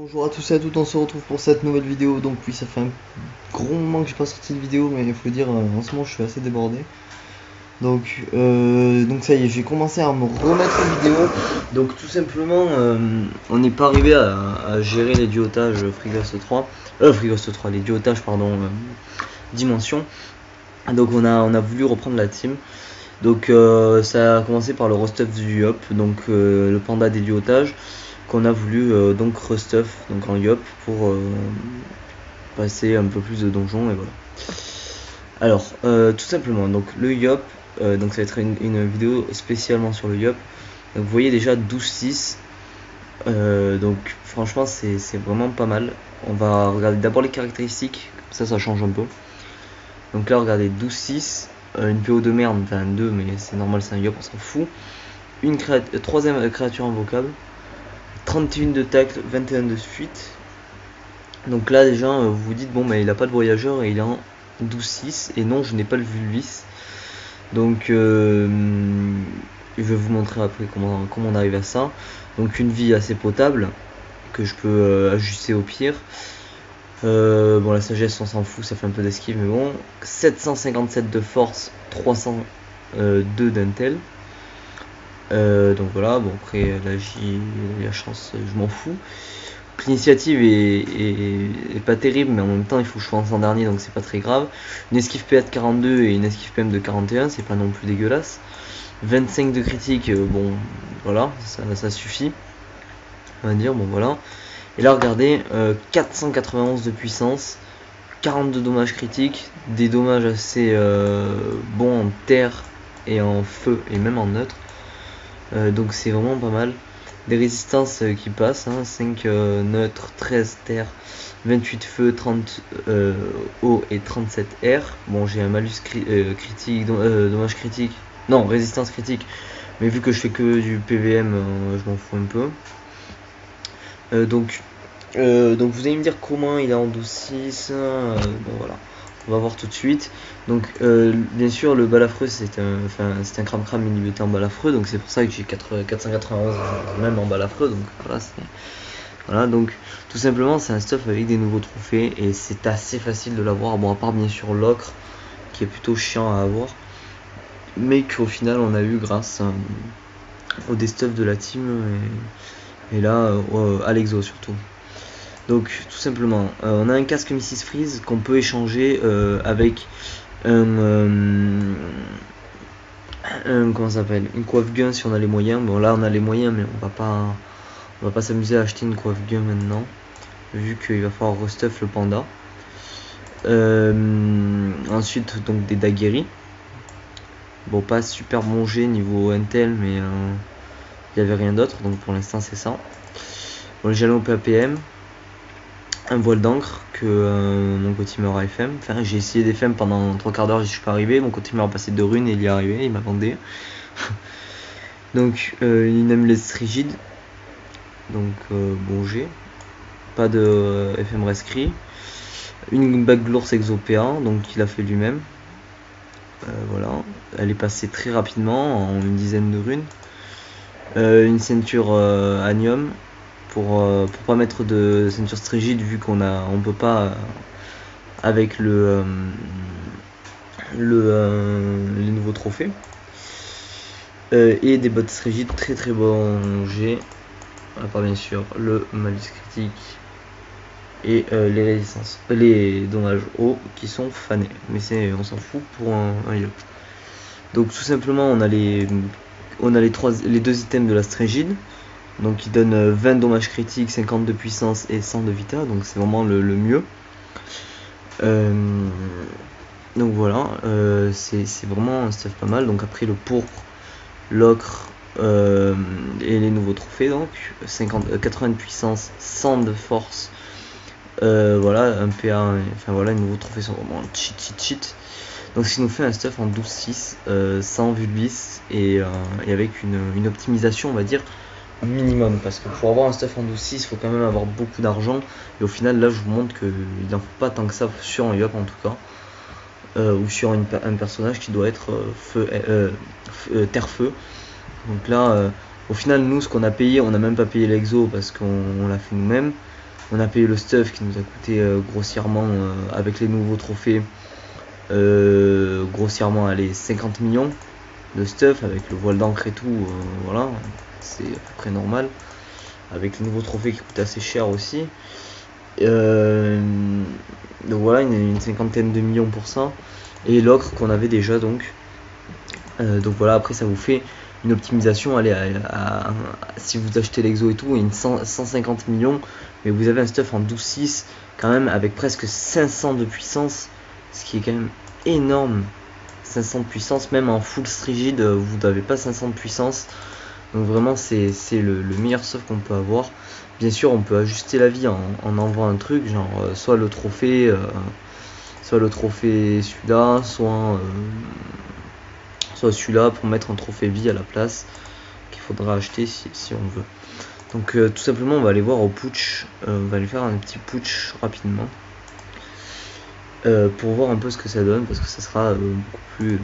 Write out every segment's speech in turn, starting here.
Bonjour à tous et à toutes, on se retrouve pour cette nouvelle vidéo. Donc oui, ça fait un gros moment que j'ai pas sorti de vidéo, mais il faut dire, en ce moment je suis assez débordé. Donc ça y est, j'ai commencé à me remettre en vidéo. Donc tout simplement, on n'est pas arrivé à gérer les duotages FreeGhost 3, les duotages pardon, Dimension. Donc on a voulu reprendre la team. Donc ça a commencé par le restuff du Yop, donc le panda des duotages qu'on a voulu donc restuff donc en Yop pour passer un peu plus de donjons et voilà. Alors tout simplement donc le Yop, donc ça va être une vidéo spécialement sur le Yop. Donc vous voyez déjà 12-6, donc franchement c'est vraiment pas mal. On va regarder d'abord les caractéristiques, ça change un peu. Donc là regardez 12-6, une PO de merde, enfin 2 mais c'est normal, c'est un Yop, on s'en fout. Une troisième créature invocable, 31 de tacle, 21 de fuite. Donc là déjà vous vous dites bon mais il a pas de voyageur et il est en 12-6 et non je n'ai pas le Vulvis. Donc je vais vous montrer après comment on arrive à ça. Donc une vie assez potable que je peux ajuster au pire. Bon la sagesse on s'en fout, ça fait un peu d'esquive mais bon. 757 de force, 302 d'intel. Donc voilà, bon après la chance je m'en fous. L'initiative est pas terrible mais en même temps il faut que je fasse en dernier donc c'est pas très grave. Une esquive PA de 42 et une esquive PM de 41, c'est pas non plus dégueulasse. 25 de critique, bon voilà, ça suffit on va dire, bon voilà. Et là regardez, 491 de puissance, 42 dommages critiques, des dommages assez bons en terre et en feu et même en neutre. Donc c'est vraiment pas mal. Des résistances qui passent, 5 neutres, 13 terre, 28 feu, 30 eau et 37 air. Bon j'ai un malus critique, dommage critique, non résistance critique, mais vu que je fais que du PVM, je m'en fous un peu. Donc vous allez me dire comment il est en 12-6, bon voilà, on va voir tout de suite. Donc bien sûr le balafreux c'est un cram inhibité en balafreux, donc c'est pour ça que j'ai 491 même en balafreux, donc voilà, donc tout simplement c'est un stuff avec des nouveaux trophées et c'est assez facile de l'avoir, bon à part bien sûr l'ocre qui est plutôt chiant à avoir, mais qu'au final on a eu grâce au des stuff de la team et là à l'exo surtout. Donc tout simplement on a un casque Mrs Freeze qu'on peut échanger avec comment ça s'appelle, une coiffe gun si on a les moyens. Bon là on a les moyens mais on va pas s'amuser à acheter une coiffe gun maintenant vu qu'il va falloir restuff le panda. Ensuite donc des daguerries, bon pas super bon jet niveau intel mais il y avait rien d'autre donc pour l'instant c'est ça. Bon, le jalon PAPM, un voile d'encre que mon cotimeur a FM. Enfin, j'ai essayé d'FM pendant 3 quarts d'heure, j'y suis pas arrivé. Mon cotimeur a passé 2 runes et il y est arrivé, il m'a vendé. Donc, une amulet rigide. Donc, bon G. Pas de FM rescrit. Une bague de l'ours exopéa, donc il a fait lui-même. Voilà, elle est passée très rapidement, en une dizaine de runes. Une ceinture anium. Pour pas mettre de ceinture rigide vu qu'on peut pas avec les nouveaux trophées, et des bottes rigides très bon G, à part bien sûr le malus critique et les résistances, les dommages hauts qui sont fanés, mais on s'en fout pour un Yop. Donc tout simplement on a les deux items de la strégide, donc il donne 20 dommages critiques, 50 de puissance et 100 de vita, donc c'est vraiment le mieux. Donc voilà, c'est vraiment un stuff pas mal. Donc après le pourpre, l'ocre et les nouveaux trophées, donc 80 de puissance, 100 de force, voilà, un PA, enfin voilà, les nouveaux trophées sont vraiment cheat. Donc ce qui nous fait un stuff en 12-6, sans Vulvis et avec une optimisation on va dire minimum, parce que pour avoir un stuff en 12-6 il faut quand même avoir beaucoup d'argent, et au final là je vous montre qu'il n'en faut pas tant que ça sur un Yop en tout cas, ou sur un personnage qui doit être terre-feu. Donc là au final nous ce qu'on a payé, on n'a même pas payé l'exo parce qu'on l'a fait nous-mêmes, On a payé le stuff qui nous a coûté grossièrement avec les nouveaux trophées grossièrement allez 50 millions de stuff avec le voile d'encre et tout, voilà, c'est à peu près normal avec les nouveaux trophées qui coûtent assez cher aussi. Donc voilà, une cinquantaine de millions pour ça et l'ocre qu'on avait déjà donc voilà, après ça vous fait une optimisation, allez si vous achetez l'exo et tout, une 150 millions, mais vous avez un stuff en 12.6 quand même avec presque 500 de puissance, ce qui est quand même énorme. 500 de puissance, même en full rigide vous n'avez pas 500 de puissance, donc vraiment c'est le meilleur stuff qu'on peut avoir. Bien sûr on peut ajuster la vie en envoyant un truc genre soit le trophée celui-là, soit celui-là pour mettre un trophée vie à la place qu'il faudra acheter si on veut. Donc tout simplement on va aller voir au putsch, on va aller faire un petit putsch rapidement pour voir un peu ce que ça donne, parce que ça sera beaucoup plus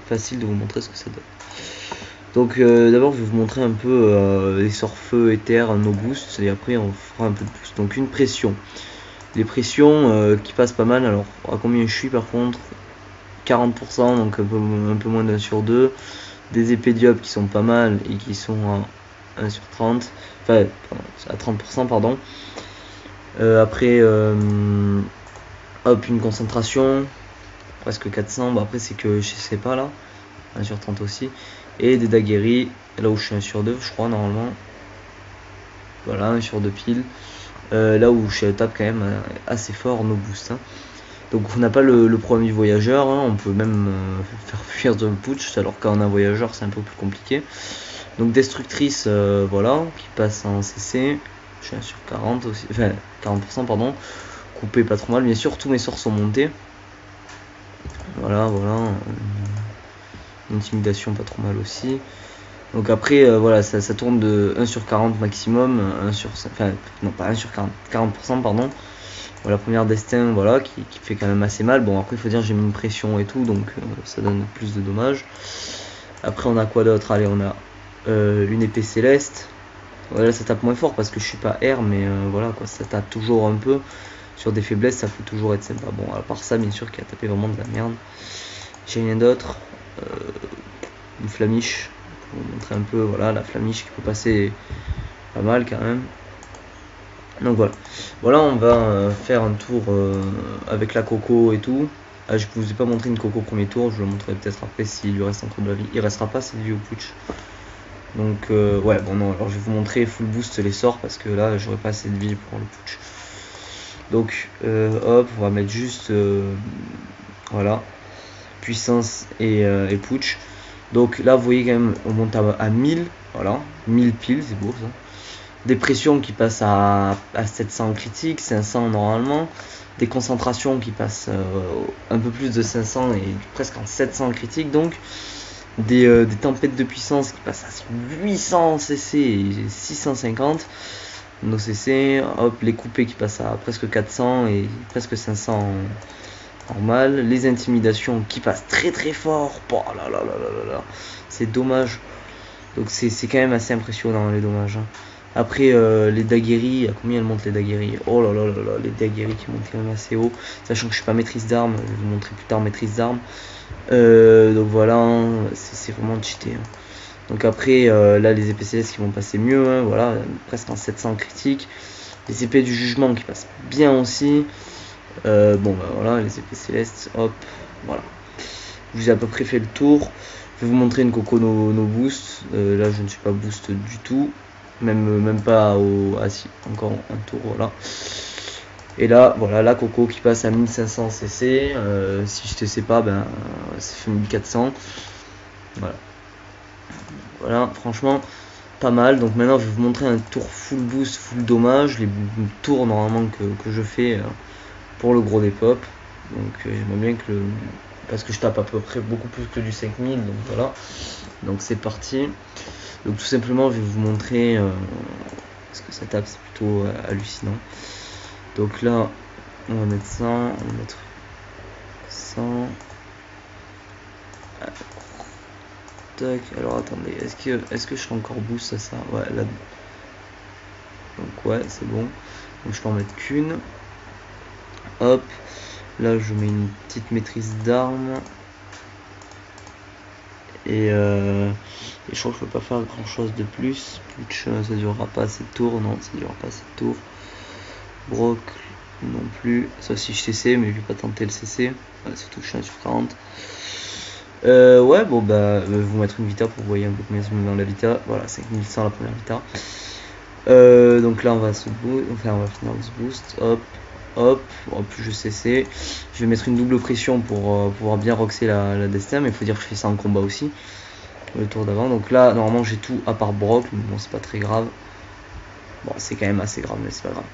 facile de vous montrer ce que ça donne. Donc d'abord je vais vous montrer un peu les sorts feu, éther, nos boosts, et après on fera un peu de boost. Donc une pression, les pressions qui passent pas mal. Alors à combien je suis par contre, 40%, donc un peu moins d'un sur 2. Des épées diop qui sont pas mal et qui sont à 1 sur 30, enfin à 30% pardon. Après hop, une concentration presque 400, bon après c'est que je sais pas là, 1 sur 30 aussi. Et des daguerries, là où je suis 1 sur 2 je crois normalement, voilà 1 sur 2 pile, là où je tape quand même assez fort nos boosts hein. Donc on n'a pas le premier voyageur hein. On peut même faire fuir de putsch, alors quand on a un voyageur c'est un peu plus compliqué. Donc destructrice, voilà, qui passe en CC, je suis 1 sur 40 aussi, enfin 40% pardon, coupé pas trop mal, bien sûr tous mes sorts sont montés, voilà, intimidation pas trop mal aussi. Donc après voilà, ça tourne de 1 sur 40 maximum, 1 sur, enfin non pas 1 sur 40, 40% pardon. Voilà, première destin, voilà, qui fait quand même assez mal. Bon après il faut dire j'ai mis une pression et tout, donc ça donne plus de dommages. Après on a quoi d'autre? Allez, on a une épée céleste. Voilà, ça tape moins fort parce que je suis pas R, mais voilà quoi, ça tape toujours un peu. Sur des faiblesses ça peut toujours être sympa. Bon à part ça bien sûr qui a tapé vraiment de la merde. J'ai rien d'autre. Une flamiche, pour vous montrer un peu, voilà la flamiche qui peut passer pas mal quand même. Donc voilà, on va faire un tour avec la coco et tout. Je vous ai pas montré une coco au premier tour, je le montrerai peut-être après s'il lui reste encore de la vie. Il restera pas cette vie au putsch. Donc ouais, bon non, alors je vais vous montrer full boost les sorts parce que là j'aurais pas assez de vie pour le putsch. Donc hop, on va mettre juste voilà, puissance et putsch. Donc là vous voyez quand même on monte à 1000, voilà, 1000 piles, c'est beau ça. Des pressions qui passent à 700 critiques, 500 normalement, des concentrations qui passent un peu plus de 500 et presque en 700 critiques, donc des tempêtes de puissance qui passent à 800 cc et 650 nos cc, hop, les coupés qui passent à presque 400 et presque 500 normal, les intimidations qui passent très très fort, oh là là là là là, c'est dommage, donc c'est quand même assez impressionnant les dommages hein. Après les daguerries, à combien elles montent les daguerries? Oh là là là là, les daguerries qui montent quand même assez haut, sachant que je suis pas maîtrise d'armes, je vais vous montrer plus tard maîtrise d'armes. Donc voilà, c'est vraiment cheaté hein. Donc après là les épées célestes qui vont passer mieux hein, voilà, presque en 700 critiques. Les épées du jugement qui passent bien aussi. Bon bah voilà, les épées célestes, hop, voilà. Je vous ai à peu près fait le tour. Je vais vous montrer une coco no boost. Là je ne suis pas boost du tout. Même pas au... Ah si, encore un tour, voilà. Et là, voilà, la coco qui passe à 1500 cc. Si je te sais pas, ben ça fait 1400. Voilà. Voilà, franchement, pas mal. Donc maintenant, je vais vous montrer un tour full boost, full dommage. Les tours normalement que je fais pour le gros des pop. Donc j'aimerais bien que parce que je tape à peu près beaucoup plus que du 5000. Donc voilà. Donc c'est parti. Donc tout simplement je vais vous montrer ce que ça tape, c'est plutôt hallucinant. Donc là on va mettre 100, on va mettre 100. Tac, alors attendez, est-ce que je serai encore boost à ça? Ouais là. Donc ouais c'est bon. Donc je peux en mettre qu'une. Hop, là je mets une petite maîtrise d'armes. Et je crois que je peux pas faire grand chose de plus. Ça durera pas assez de tours, non, ça durera pas assez de tours. Broc non plus, ça si je CC, mais je vais pas tenter le CC, surtout que je suis sur 40. Ouais, bon bah, je vais vous mettre une vita pour que vous voyez un peu combien ça me met dans la vita. Voilà, 5100 la première vita. Donc là on va se boost, enfin on va finir ce boost, hop, hop, plus je CC. Je vais mettre une double pression pour pouvoir bien roxer la destin, mais il faut dire que je fais ça en combat aussi. Le tour d'avant, donc là normalement j'ai tout à part Brock, mais bon c'est pas très grave. Bon c'est quand même assez grave, mais c'est pas grave.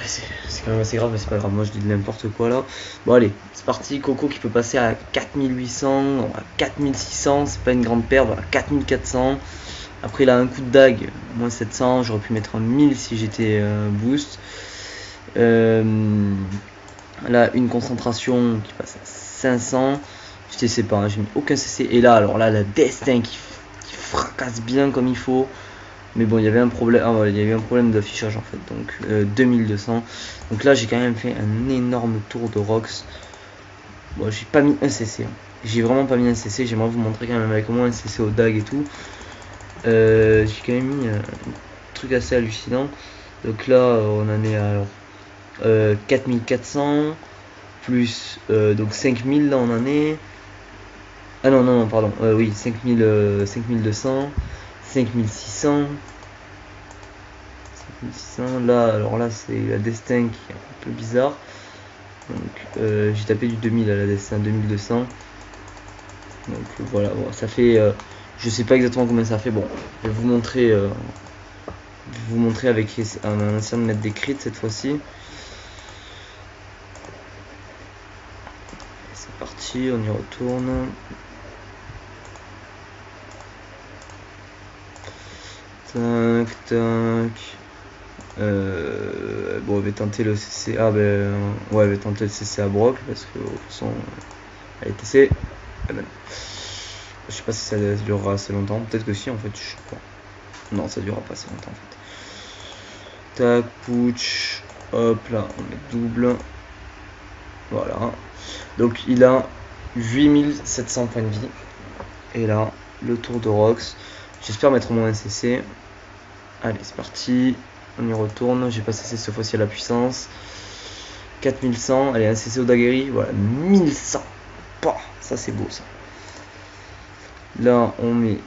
C'est quand même assez grave, mais c'est pas grave, moi je dis de n'importe quoi là. Bon allez, c'est parti, Coco qui peut passer à 4800, à 4600, c'est pas une grande perte, voilà, 4400. Après il a un coup de dague, moins 700, j'aurais pu mettre un 1000 si j'étais boost. Là une concentration qui passe à 500, je sais pas, hein, j'ai mis aucun CC. Et là, alors là, la destin qui fracasse bien comme il faut. Mais bon, il y avait un problème, il y avait un problème d'affichage en fait, donc 2200. Donc là, j'ai quand même fait un énorme tour de Rox. Bon, j'ai pas mis un CC, hein. J'ai vraiment pas mis un CC, j'aimerais vous montrer quand même avec au moins un CC au DAG et tout. J'ai quand même mis un truc assez hallucinant. Donc là, on en est à alors 4400 plus donc 5000 là on en est. Ah non pardon, oui 5200, 5600, là alors là c'est la destin qui est un peu bizarre, donc j'ai tapé du 2000 à la destin, 2200, donc voilà, bon, ça fait je sais pas exactement combien ça fait. Bon, je vais vous montrer avec un ancien de mettre des crits cette fois-ci. C'est parti, on y retourne. Tac, tac. Bon, on va tenter le CC. Ah, ben. Ouais, on va tenter le CC à Brock parce que, de toute façon, elle est TC. Ah, ben. Je sais pas si ça durera assez longtemps. Peut-être que si, en fait. Je sais pas. Non, ça durera pas assez longtemps, en fait. Tac, putsch. Hop, là, on met double. Voilà. Donc, il a 8700 points de vie. Et là, le tour de Rox. J'espère mettre au moins un CC. Allez, c'est parti. On y retourne. J'ai pas CC cette fois-ci à la puissance. 4100. Allez, un CC au daguerri. Voilà, 1100. Bah, ça, c'est beau, ça. Là, on met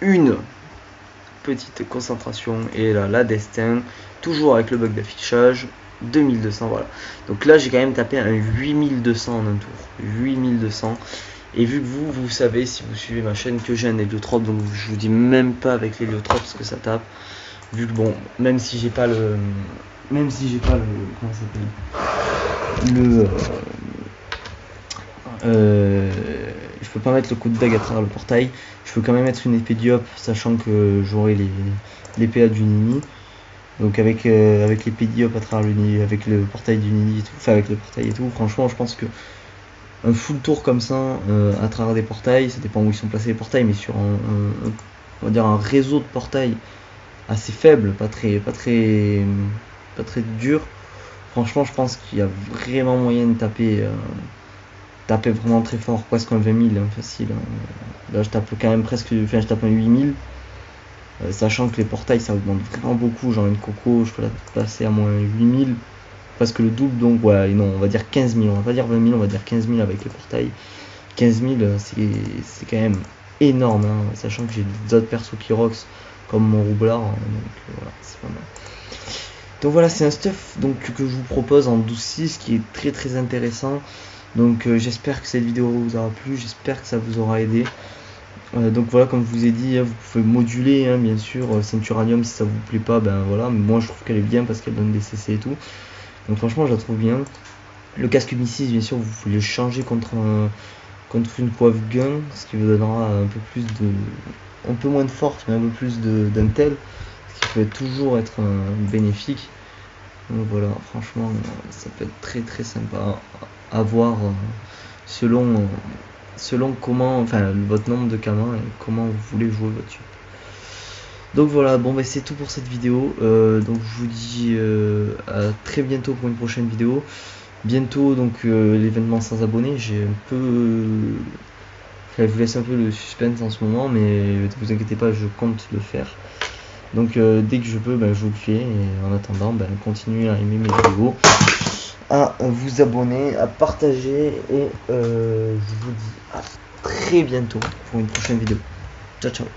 une petite concentration. Et là, la destin. Toujours avec le bug d'affichage. 2200, voilà. Donc là, j'ai quand même tapé un 8200 en un tour. 8200. Et vu que vous savez, si vous suivez ma chaîne, que j'ai un héliotrope, donc je vous dis même pas avec l'héliotrope ce que ça tape. Vu que bon, même si j'ai pas le, comment ça s'appelle, je peux pas mettre le coup de dague à travers le portail. Je peux quand même mettre une épée diop, sachant que j'aurai les PA du Nini. Donc avec l'épée diop à travers avec le portail du Nini et tout, enfin avec le portail et tout, franchement je pense que un full tour comme ça à travers des portails, ça dépend où ils sont placés les portails, mais sur on va dire un réseau de portails assez faible, pas très dur. Franchement, je pense qu'il y a vraiment moyen de taper vraiment très fort, presque un 20 000 hein, facile. Hein. Là, je tape quand même presque, enfin, je tape un 8000. Sachant que les portails ça augmente vraiment beaucoup, genre une Coco, je peux la passer à moins 8000. Presque le double, donc ouais, non, on va dire 15 000, on va pas dire 20 000, on va dire 15 000 avec le portail. 15 000, c'est quand même énorme, hein, sachant que j'ai d'autres persos qui rox comme mon roublard, hein, donc voilà, c'est pas mal. Donc voilà, c'est un stuff donc, que je vous propose en 12.6 qui est très très intéressant. Donc j'espère que cette vidéo vous aura plu, j'espère que ça vous aura aidé. Donc voilà, comme je vous ai dit, vous pouvez moduler hein, bien sûr Centuranium si ça vous plaît pas, ben voilà, mais moi je trouve qu'elle est bien parce qu'elle donne des CC et tout. Donc franchement je la trouve bien. Le casque Umi6 bien sûr vous pouvez le changer contre une poivre gun, ce qui vous donnera un peu moins de force mais un peu plus d'intel, ce qui peut toujours être bénéfique. Donc voilà, franchement ça peut être très très sympa à voir selon comment, enfin votre nombre de camas et comment vous voulez jouer votre tube. Donc voilà, bon bah c'est tout pour cette vidéo. Donc je vous dis à très bientôt pour une prochaine vidéo. Bientôt donc l'événement sans abonnés. J'ai un peu... je vous laisse un peu le suspense en ce moment, mais ne vous inquiétez pas, je compte le faire. Donc dès que je peux, je vous le fais. Et en attendant, continuez à aimer mes vidéos, à vous abonner, à partager. Et je vous dis à très bientôt pour une prochaine vidéo. Ciao ciao.